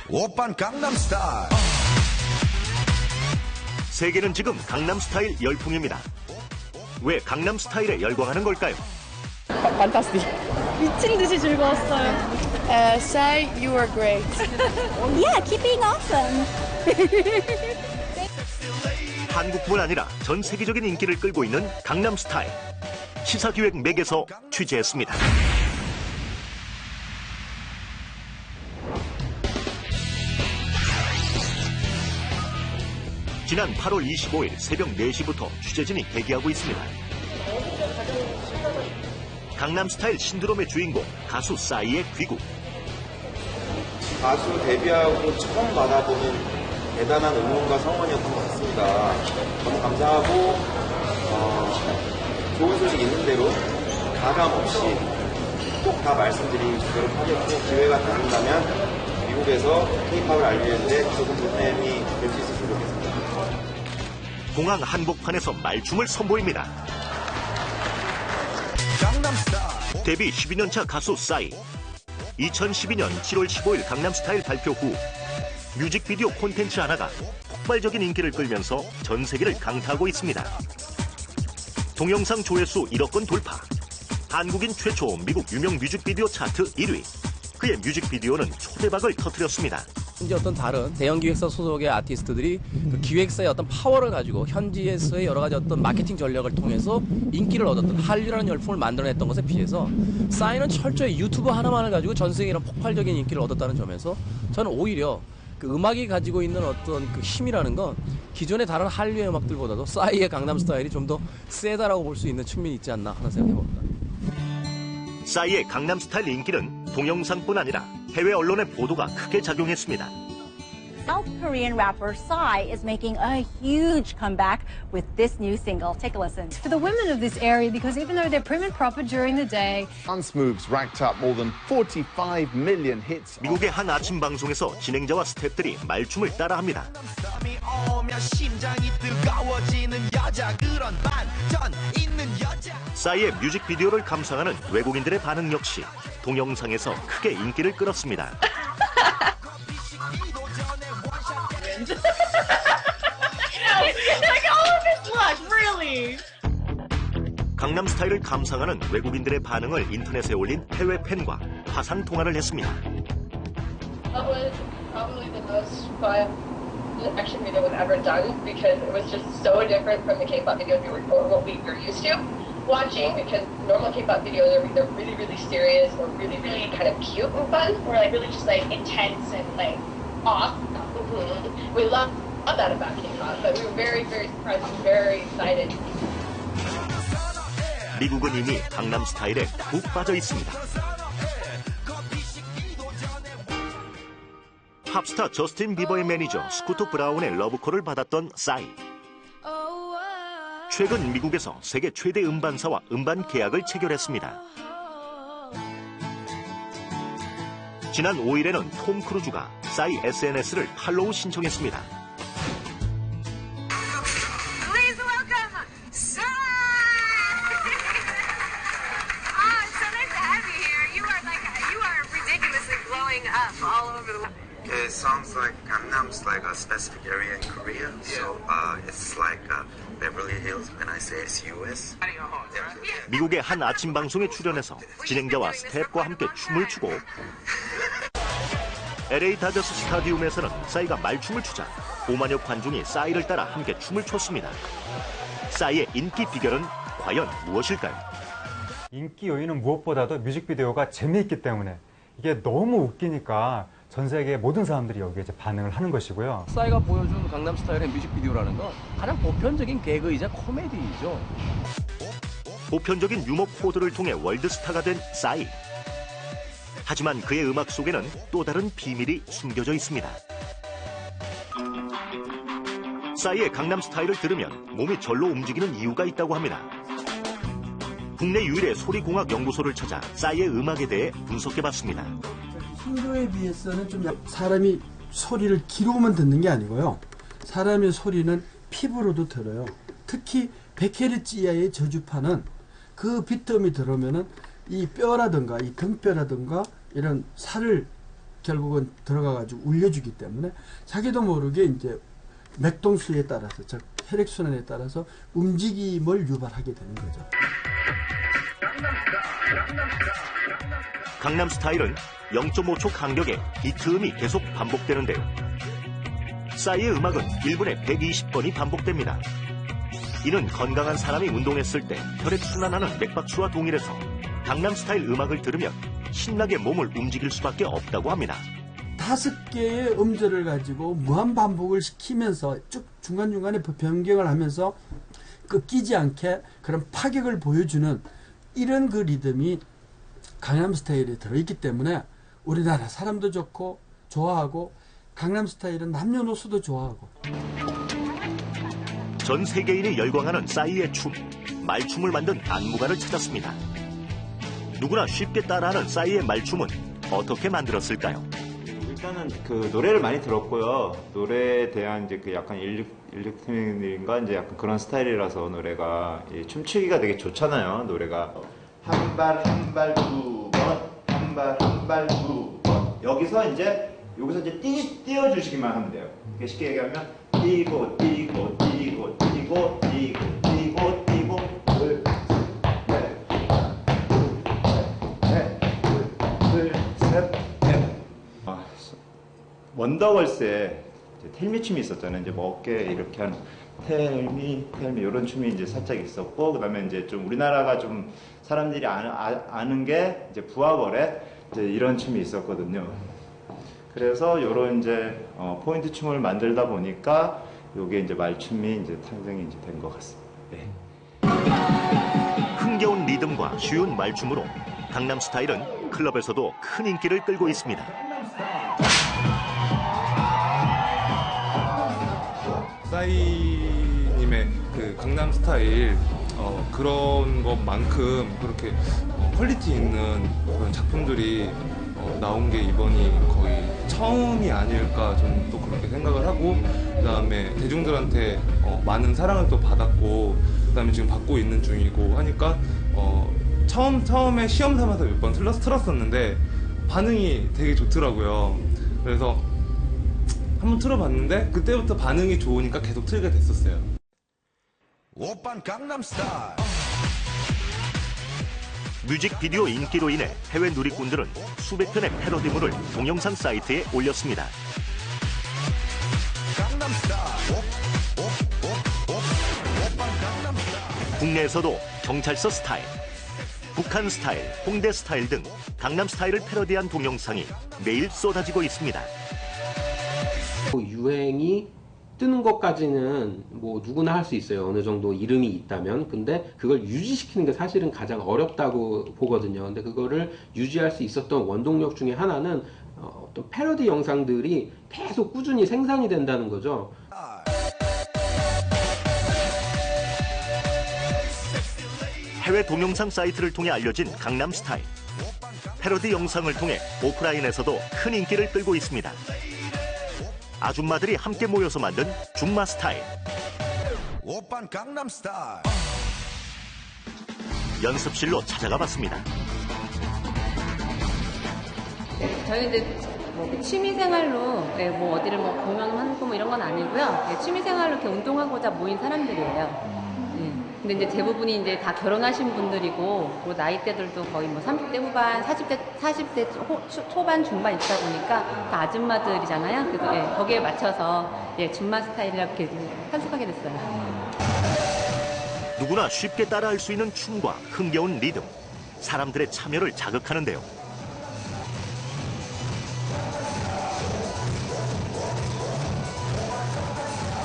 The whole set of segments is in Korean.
오빤 강남스타일. 세계는 지금 강남스타일 열풍입니다. 왜 강남스타일에 열광하는 걸까요? 판타스틱. 미친 듯이 즐거웠어요. Say you were great. Yeah, keep being awesome. 한국뿐 아니라 전 세계적인 인기를 끌고 있는 강남스타일. 시사기획 맥에서 취재했습니다. 지난 8월 25일 새벽 4시부터 취재진이 대기하고 있습니다. 강남스타일 신드롬의 주인공 가수 싸이의 귀국. 가수 데뷔하고 처음 받아보는 대단한 응원과 성원이었던 것 같습니다. 너무 감사하고 좋은 소식 있는 대로 가감 없이 꼭 다 말씀드리도록 하겠고, 기회가 닿는다면 미국에서 K-팝을 알리는데 조금 보탬이 될 수 있었으면 좋겠습니다. 공항 한복판에서 말춤을 선보입니다. 데뷔 12년차 가수 싸이. 2012년 7월 15일 강남스타일 발표 후 뮤직비디오 콘텐츠 하나가 폭발적인 인기를 끌면서 전 세계를 강타하고 있습니다. 동영상 조회수 1억 건 돌파. 한국인 최초 미국 유명 뮤직비디오 차트 1위. 그의 뮤직비디오는 초대박을 터뜨렸습니다. 이제 어떤 다른 대형 기획사 소속의 아티스트들이 그 기획사의 어떤 파워를 가지고 현지에서의 여러 가지 어떤 마케팅 전략을 통해서 인기를 얻었던 한류라는 열풍을 만들어냈던 것에 비해서 싸이는 철저히 유튜브 하나만을 가지고 전 세계에 이런 폭발적인 인기를 얻었다는 점에서 저는 오히려 그 음악이 가지고 있는 어떤 그 힘이라는 건 기존의 다른 한류의 음악들보다도 싸이의 강남스타일이 좀 더 세다라고 볼 수 있는 측면이 있지 않나 하는 생각해봅니다. 싸이의 강남스타일 인기는 동영상뿐 아니라 해외 언론의 보도가 크게 작용했습니다. South Korean rapper Psy is making a huge comeback with this new single. Take a listen. For the women of this area, because even though they're prim and proper during the day, Dance Moves racked up more than 45 million hits. 미국의 한 아침 방송에서 진행자와 스태프들이 말춤을 따라합니다. 싸이의 뮤직비디오를 감상하는 외국인들의 반응 역시 동영상에서 크게 인기를 끌었습니다. 강남스타일을 감상하는 외국인들의 반응을 인터넷에 올린 해외 팬과 화상 통화를 했습니다. That was probably the most fun action video we've ever done because it was just so different from the K-pop videos or what we were used to watching, because normal K-pop videos are either really, really serious or really, really kind of cute and fun. We're like really just like intense and like off. We love that about K-pop, but we were very, very surprised and very excited. 미국은 이미 강남스타일에 푹 빠져 있습니다. 팝스타 저스틴 비버의 매니저 스쿠터 브라운의 러브콜을 받았던 싸이. 최근 미국에서 세계 최대 음반사와 음반 계약을 체결했습니다. 지난 5일에는 톰 크루즈가 싸이 SNS를 팔로우 신청했습니다. It sounds like Gangnam's like a specific area in Korea, so it's like Beverly Hills when I say it's US. 미국의 한 아침 방송에 출연해서 진행자와 스태프와 함께 춤을 추고 LA 다저스 스타디움에서는 싸이가 말춤을 추자 5만여 관중이 싸이를 따라 함께 춤을 췄습니다. 싸이의 인기 비결은 과연 무엇일까요? 인기 요인은 무엇보다도 뮤직비디오가 재미있기 때문에 이게 너무 웃기니까 전 세계 모든 사람들이 여기에 이제 반응을 하는 것이고요. 싸이가 보여준 강남스타일의 뮤직비디오라는 건 가장 보편적인 개그이자 코미디이죠. 보편적인 유머 코드를 통해 월드스타가 된 싸이. 하지만 그의 음악 속에는 또 다른 비밀이 숨겨져 있습니다. 싸이의 강남스타일을 들으면 몸이 절로 움직이는 이유가 있다고 합니다. 국내 유일의 소리공학 연구소를 찾아 싸이의 음악에 대해 분석해봤습니다. 신도에 비해서는 좀 사람이 소리를 귀로만 듣는 게 아니고요. 사람의 소리는 피부로도 들어요. 특히 100Hz 이하의 저주파는 그 비트음이 들어오면은 이 뼈라든가 이 등뼈라든가 이런 살을 결국은 들어가가지고 울려주기 때문에 자기도 모르게 이제 맥동수에 따라서, 즉 혈액순환에 따라서 움직임을 유발하게 되는 거죠. 강남스타일은 0.5초 간격의 비트음이 계속 반복되는데요. 싸이의 음악은 1분에 120번이 반복됩니다. 이는 건강한 사람이 운동했을 때 혈액순환하는 맥박수와 동일해서 강남스타일 음악을 들으면 신나게 몸을 움직일 수밖에 없다고 합니다. 5개의 음절을 가지고 무한 반복을 시키면서 쭉 중간중간에 변경을 하면서 꺾이지 않게 그런 파격을 보여주는 이런 그 리듬이 강남스타일에 들어있기 때문에 우리나라 사람도 좋고 좋아하고 강남스타일은 남녀노소도 좋아하고. 전 세계인이 열광하는 싸이의 춤, 말춤을 만든 안무가를 찾았습니다. 누구나 쉽게 따라하는 싸이의 말춤은 어떻게 만들었을까요? 일단은 그 노래를 많이 들었고요. 노래에 대한 이제 그 약간 일렉트로닉인가 이제 약간 그런 스타일이라서 노래가 춤추기가 되게 좋잖아요. 노래가 한 발 한 발 두 번, 한 발 한 발 두 번. 여기서 이제 띄워주시기만 하면 돼요. 쉽게 얘기하면 띄고 띄고 띄고 띄고 띄고 띄고 띄고 둘, 셋, 둘, 셋, 넷. 원더걸스에 텔미 춤이 있었잖아요. 이제 뭐 어깨 이렇게 하는 텔미 이런 춤이 이제 살짝 있었고, 그다음에 이제 좀 우리나라가 좀 사람들이 아는 게 이제 부하버렛 이제 이런 춤이 있었거든요. 그래서 요런 이제 포인트 춤을 만들다 보니까 요게 이제 말춤이 이제 탄생이 이제 된 것 같습니다. 네. 흥겨운 리듬과 쉬운 말춤으로 강남스타일은 클럽에서도 큰 인기를 끌고 있습니다. 싸이님의 그 강남스타일 그런 것만큼 그렇게 퀄리티 있는 그런 작품들이 나온 게 이번이 거의 처음이 아닐까 저는 또 그렇게 생각을 하고, 그 다음에 대중들한테 많은 사랑을 또 받았고, 그 다음에 지금 받고 있는 중이고 하니까 처음에 시험 삼아서 몇 번 틀었었는데 반응이 되게 좋더라고요. 그래서 한번 틀어봤는데 그때부터 반응이 좋으니까 계속 틀게 됐었어요. 오빤 강남스타일. 뮤직비디오 인기로 인해 해외 누리꾼들은 수백 편의 패러디물을 동영상 사이트에 올렸습니다. 국내에서도 경찰서 스타일, 북한 스타일, 홍대 스타일 등 강남 스타일을 패러디한 동영상이 매일 쏟아지고 있습니다. 유행이 뜨는 것까지는 뭐 누구나 할 수 있어요. 어느 정도 이름이 있다면. 근데 그걸 유지시키는 게 사실은 가장 어렵다고 보거든요. 근데 그거를 유지할 수 있었던 원동력 중에 하나는 어떤 패러디 영상들이 계속 꾸준히 생산이 된다는 거죠. 해외 동영상 사이트를 통해 알려진 강남 스타일. 패러디 영상을 통해 오프라인에서도 큰 인기를 끌고 있습니다. 아줌마들이 함께 모여서 만든 줌마 스타일. 오빤 강남스타일. 연습실로 찾아가 봤습니다. 저희는 이제 뭐 취미생활로 뭐 어디를 뭐 공연하고 뭐 이런 건 아니고요. 취미생활로 이렇게 운동하고자 모인 사람들이에요. 근데 이제 대부분이 이제 다 결혼하신 분들이고, 그리고 나이대들도 거의 뭐 30대 후반, 40대 초반, 중반 있다 보니까 다 아줌마들이잖아요. 그래서 거기에 맞춰서 줌마 스타일이라고 이렇게 탄생하게 됐어요. 누구나 쉽게 따라할 수 있는 춤과 흥겨운 리듬, 사람들의 참여를 자극하는데요.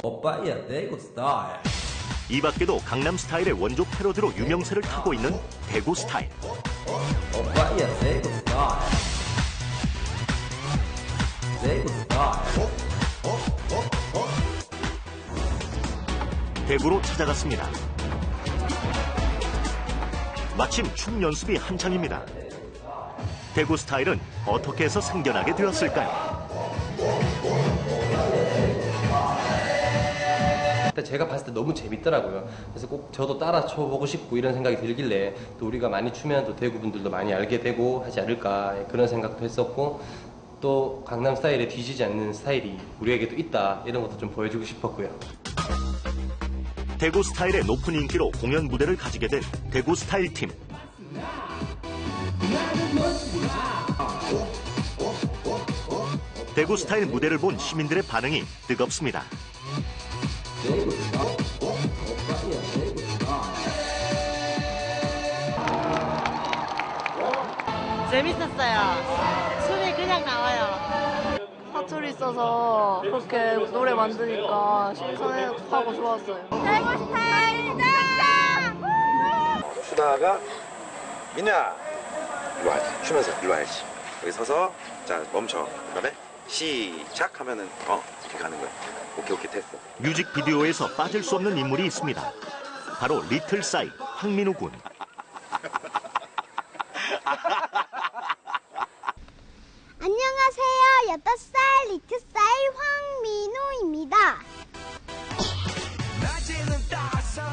오빠야 대구 스타일. 이 밖에도 강남 스타일의 원조 패러디로 유명세를 타고 있는 대구 스타일. 오빠야 대구 스타일. 대구 스타일. 대구로 찾아갔습니다. 마침 춤 연습이 한창입니다. 대구 스타일은 어떻게 해서 생겨나게 되었을까요? 제가 봤을 때 너무 재밌더라고요. 그래서 꼭 저도 따라 춰보고 싶고 이런 생각이 들길래, 또 우리가 많이 추면 또 대구 분들도 많이 알게 되고 하지 않을까 그런 생각도 했었고, 또 강남 스타일에 뒤지지 않는 스타일이 우리에게도 있다 이런 것도 좀 보여주고 싶었고요. 대구 스타일의 높은 인기로 공연 무대를 가지게 된 대구 스타일 팀. 대구 스타일 무대를 본 시민들의 반응이 뜨겁습니다. 재밌었어요. 숨이 그냥 나와요. 사투리 써서 그렇게 노래 만드니까 신선하고 좋았어요. 대구 스타일이다! 추다가 민우야 일로 와야지. 추면서 일로 와야지. 여기 서서 자 멈춰. 그다음에 시작 하면은 이렇게 가는 거야. 오케이 됐어. 뮤직비디오에서 빠질 수 없는 인물이 있습니다. 바로 리틀 싸이 황민우 군. 안녕하세요. 8살 리틀싸이 황민우입니다.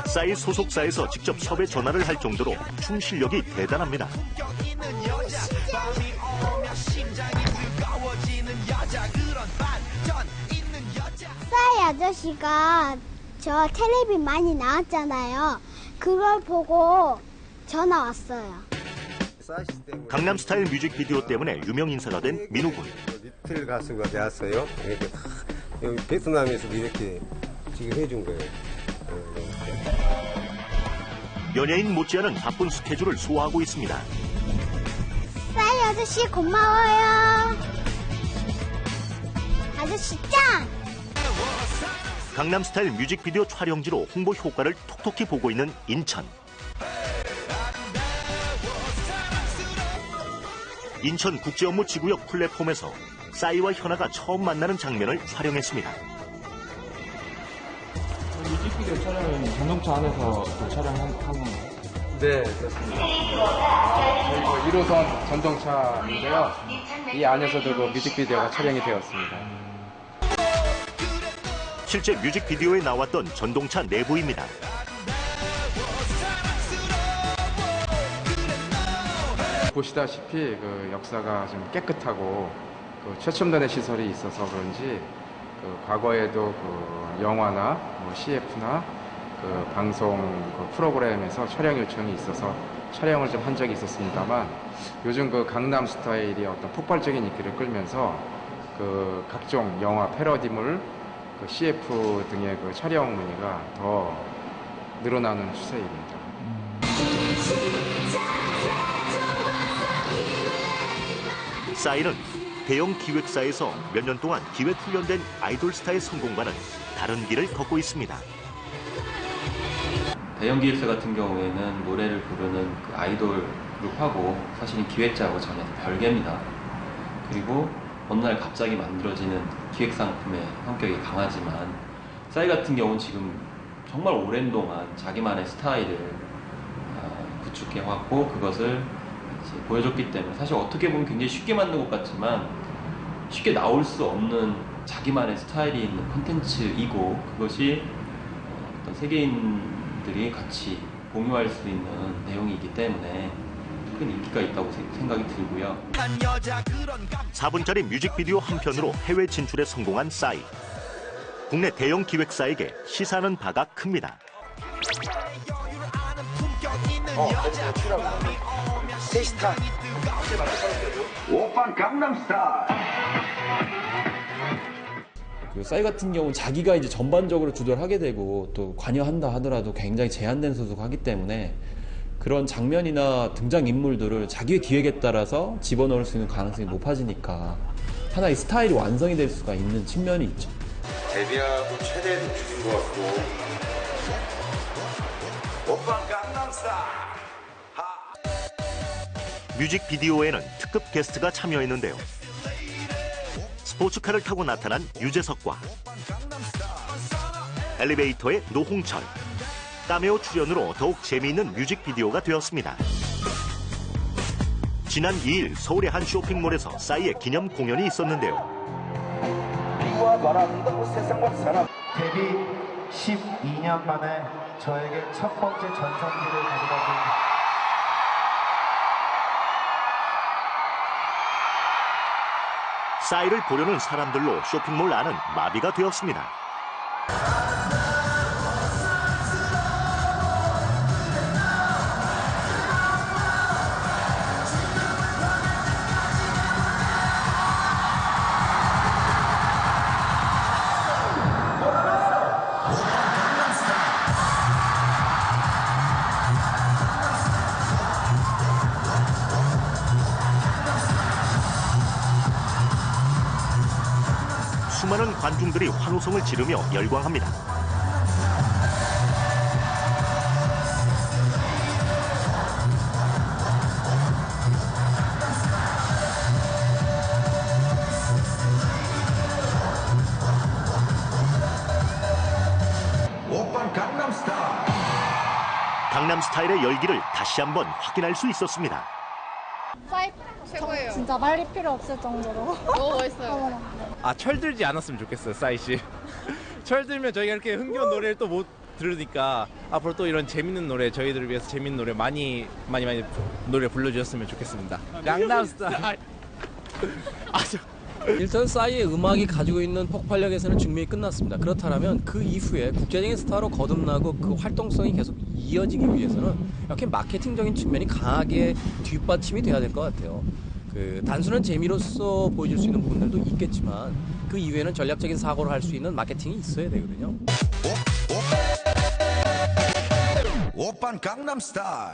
싸이 소속사에서 직접 섭외 전화를 할 정도로 춤 실력이 대단합니다. 싸이 아저씨가 저 텔레비 많이 나왔잖아요. 그걸 보고 전화 왔어요. 강남 스타일 뮤직비디오 때문에 유명 인사가 된 민우 군. 리틀 가수가 되었어요. 이렇게 여기 베트남에서도 이렇게 지금 해준 거예요. 연예인 못지않은 바쁜 스케줄을 소화하고 있습니다. 싸이 아저씨 고마워요. 아저씨 짱! 강남 스타일 뮤직비디오 촬영지로 홍보 효과를 톡톡히 보고 있는 인천. 인천 국제업무지구역 플랫폼에서 싸이와 현아가 처음 만나는 장면을 촬영했습니다. 뮤직비디오 촬영은 전동차 안에서 촬영한 건가요? 네, 그렇습니다. 저희 1호선 전동차인데요. 이 안에서도 그 뮤직비디오가 촬영이 되었습니다. 실제 뮤직비디오에 나왔던 전동차 내부입니다. 보시다시피 그 역사가 좀 깨끗하고 그 최첨단의 시설이 있어서 그런지 그 과거에도 그 영화나 뭐 CF나 그 방송 그 프로그램에서 촬영 요청이 있어서 촬영을 좀 한 적이 있었습니다만 요즘 그 강남 스타일이 어떤 폭발적인 인기를 끌면서 그 각종 영화 패러디물, 그 CF 등의 그 촬영 문의가 더 늘어나는 추세입니다. 싸이는 대형 기획사에서 몇 년 동안 기획 훈련된 아이돌 스타의 성공과는 다른 길을 걷고 있습니다. 대형 기획사 같은 경우에는 노래를 부르는 그 아이돌 그룹하고 사실은 기획자하고 전혀 별개입니다. 그리고 어느 날 갑자기 만들어지는 기획 상품의 성격이 강하지만 싸이 같은 경우는 지금 정말 오랜 동안 자기만의 스타일을 구축해왔고 그것을 이제 보여줬기 때문에 사실 어떻게 보면 굉장히 쉽게 만든 것 같지만 쉽게 나올 수 없는 자기만의 스타일이 있는 콘텐츠이고 그것이 어떤 세계인들이 같이 공유할 수 있는 내용이기 때문에 큰 인기가 있다고 생각이 들고요. 4분짜리 뮤직비디오 한 편으로 해외 진출에 성공한 싸이. 국내 대형 기획사에게 시사하는 바가 큽니다. 세시타 오빤 강남스타일. 그 싸이 같은 경우는 자기가 이제 전반적으로 주도를 하게 되고 또 관여한다 하더라도 굉장히 제한된 소속하기 때문에 그런 장면이나 등장 인물들을 자기의 기획에 따라서 집어넣을 수 있는 가능성이 높아지니까 하나의 스타일이 완성이 될 수가 있는 측면이 있죠. 데뷔하고 최대 노출인 것 같고. 오빤 강남스타일. 뮤직비디오에는 특급 게스트가 참여했는데요. 스포츠카를 타고 나타난 유재석과 엘리베이터의 노홍철. 카메오 출연으로 더욱 재미있는 뮤직비디오가 되었습니다. 지난 2일 서울의 한 쇼핑몰에서 싸이의 기념 공연이 있었는데요. 비와 바람도 세상과 사람. 데뷔 12년 만에 저에게 첫 번째 전성기를 가져다 준 싸이를 보려는 사람들로 쇼핑몰 안은 마비가 되었습니다. 수많은 관중들이 환호성을 지르며 열광합니다. 오빤 강남스타일. 강남스타일의 열기를 다시 한번 확인할 수 있었습니다. 싸이 최고예요. 진짜 말이 필요 없을 정도로. 너무 멋있어요. 아, 철들지 않았으면 좋겠어요, 싸이씨. 철들면 저희가 이렇게 흥겨운 노래를 또 못 들으니까 앞으로 또 이런 재밌는 노래, 저희들을 위해서 재밌는 노래 많이 노래 불러주셨으면 좋겠습니다. 강남스타일. 일단 싸이의 음악이 가지고 있는 폭발력에서는 증명이 끝났습니다. 그렇다면 그 이후에 국제적인 스타로 거듭나고 그 활동성이 계속 이어지기 위해서는 이렇게 마케팅적인 측면이 강하게 뒷받침이 돼야 될 것 같아요. 그 단순한 재미로서 보여줄 수 있는 부분들도 있겠지만 그 이후에는 전략적인 사고를 할 수 있는 마케팅이 있어야 되거든요. 오빤 강남스타일.